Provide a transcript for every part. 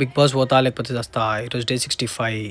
Big boss పోతా లేకపోతే చస్తా. ఈరోజు డే 65.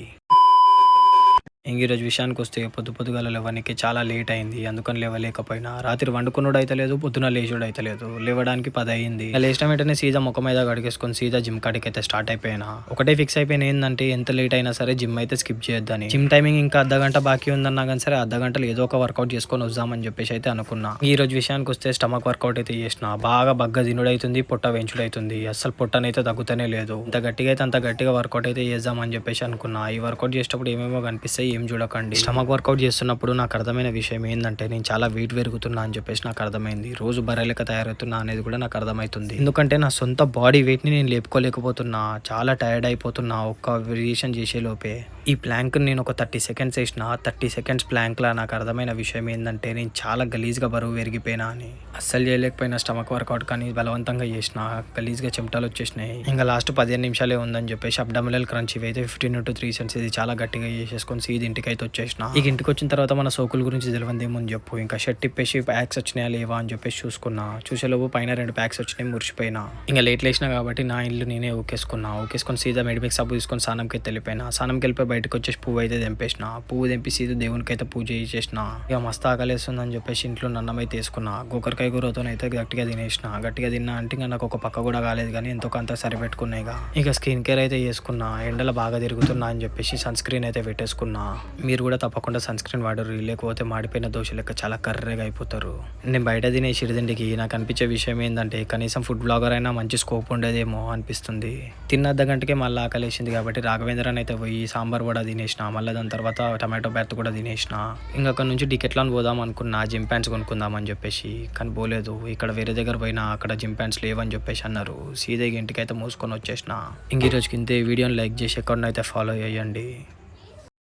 ఈరోజు విషయానికొస్తే పొద్దుగాల లేవనీకి చాలా లేట్ అయింది. అందుకని లేవలేకపోయినా. రాత్రి వండుకునుడు అయితలేదు, పొద్దున లేచుడు అయితలేదు. లేవడానికి 10 అయింది. లేచిన వెంటనే సీదా ముఖం మీద కడిగేసుకొని సీదా జిమ్ కాడికి అయితే స్టార్ట్ అయిపోయినా. ఒకటే ఫిక్స్ అయిపోయిన ఏంటంటే ఎంత లేట్ అయినా సరే జిమ్ అయితే స్కిప్ చేయొద్దని. జిమ్ టైమింగ్ ఇంకా అర్ధగంట బాకీ ఉందన్నా కానీ సరే అర్ధగంటలో ఏదో ఒక వర్కౌట్ చేసుకొని వద్దామని చెప్పేసి అయితే అనుకున్నా. ఈ రోజు విషయానికి వస్తే స్టమక్ వర్కౌట్ అయితే చేసిన. బాగా బగ్గ తినుడైతుంది, పొట్ట వెంచుడైతుంది. అస్సలు పొట్టనైతే తగ్గుతూనే లేదు. ఇంత గట్టిగా అయితే అంత గట్టిగా వర్కౌట్ అయితే చేద్దామని చెప్పేసి అనుకున్నా. ఈ వర్కౌట్ చేసేటప్పుడు ఏమేమో కనిపిస్తాయి, ఏం చూడకండి. స్టమక్ వర్కౌట్ చేస్తున్నప్పుడు నాకు అర్థమైన విషయం ఏంటంటే నేను చాలా వెయిట్ పెరుగుతున్నా అని చెప్పేసి నాకు అర్థమైంది. రోజు బర్రెలెక్క తయారవుతున్నా అనేది కూడా నాకు అర్థమవుతుంది. ఎందుకంటే నా సొంత బాడీ వెయిట్ ని నేను లేపుకోలేకపోతున్నా. చాలా టైర్డ్ అయిపోతున్నా ఒక్క వేరియేషన్ చేసే లోపే. ఈ ప్లాంక్ నేను ఒక 30 సెకండ్స్ వేసిన. 30 సెకండ్స్ ప్లాంక్ లా నాకు అర్థమైన విషయం ఏంటంటే నేను చాలా గలీజ్గా బరువు పెరిగిపోయినా అని. అస్సలు చేయలేకపోయినా స్టమక్ వర్కౌట్ కానీ బలవంతంగా చేసిన. గలీజ్గా చెమటలు వచ్చేసినాయి. ఇంకా లాస్ట్ 15 నిమిషాలే ఉందని చెప్పేసి అబ్డామినల్ క్రంచ్ ఇవి అయితే 15 to 3 సెన్స్ ఇది చాలా గట్టిగా చేసేసుకొని సీది ఇంటికి అయితే వచ్చేసిన. ఇక ఇంటికి వచ్చిన తర్వాత మన సోకుల గురించి తెలియదేమని చెప్పు. ఇంకా షర్ట్ తిప్పేసి ప్యాక్స్ వచ్చినాయా లేవా అని చెప్పేసి చూసుకున్నా. చూసేలోపు పైన 2 ప్యాక్స్ వచ్చినాయి, మురిసిపోయినా. ఇంకా లేట్ లేచినా కాబట్టి నా ఇల్లు నేనే ఊకేసుకొని సీదా మెడిమిక్స్ సబ్బు తీసుకొని స్నానంకి వెళ్ళిపోయినా. స్నానంకి వెళ్ళిపోయి బయటకు వచ్చేసి పువ్వు అయితే తెంపేసిన. పువ్వు తెంపి సీదా దేవునికి అయితే పూజ చేసేసిన. ఇక మస్తు ఆకలేస్తుందని చెప్పేసి ఇంట్లో అన్నం అయితే వేసుకున్నా. గోకరకాయ కూరతో అయితే గట్టిగా తినేసిన. గట్టిగా తిన్నా అంటే ఇంకా నాకు ఒక పక్క కూడా కాలేదు కానీ ఎంతో కొంత సరిపెట్టుకున్నాయి. ఇక స్కిన్ కేర్ అయితే చేసుకున్నా. ఎండలో బాగా తిరుగుతున్నా అని చెప్పేసి సన్ స్క్రీన్ అయితే పెట్టేసుకున్నా. మీరు కూడా తప్పకుండా సన్ స్క్రీన్ వాడరు, లేకపోతే మాడిపోయిన దోశ లెక్క చాలా కర్రెగా అయిపోతారు. నేను బయట తినే చిరుతిండికి నాకు అనిపించే విషయం ఏంటంటే కనీసం ఫుడ్ బ్లాగర్ అయినా మంచి స్కోప్ ఉండేదేమో అనిపిస్తుంది. తిన్న అర్ధగంటకే మళ్ళీ ఆకలేసింది కాబట్టి రాఘవేంద్రన్ అయితే పోయి సాంబార్ కూడా తినేసిన. మళ్ళీ దాని తర్వాత టమాటో బ్యాత్ కూడా తినేసిన. ఇంకా అక్కడ నుంచి డికెట్లాన్ పోదాం అనుకున్నా, జిమ్ ప్యాంట్స్ కొనుక్కుందాం అని చెప్పేసి. కానీ పోలేదు. ఇక్కడ వేరే దగ్గర పోయినా అక్కడ జిమ్ ప్యాంట్స్ లేవని చెప్పేసి అన్నారు. సీదా ఇంటికి అయితే మూసుకొని వచ్చేసిన. ఇంక ఈ రోజుకి ఇంతే. వీడియోని లైక్ చేసి అకౌంట్ అయితే ఫాలో అయ్యండి.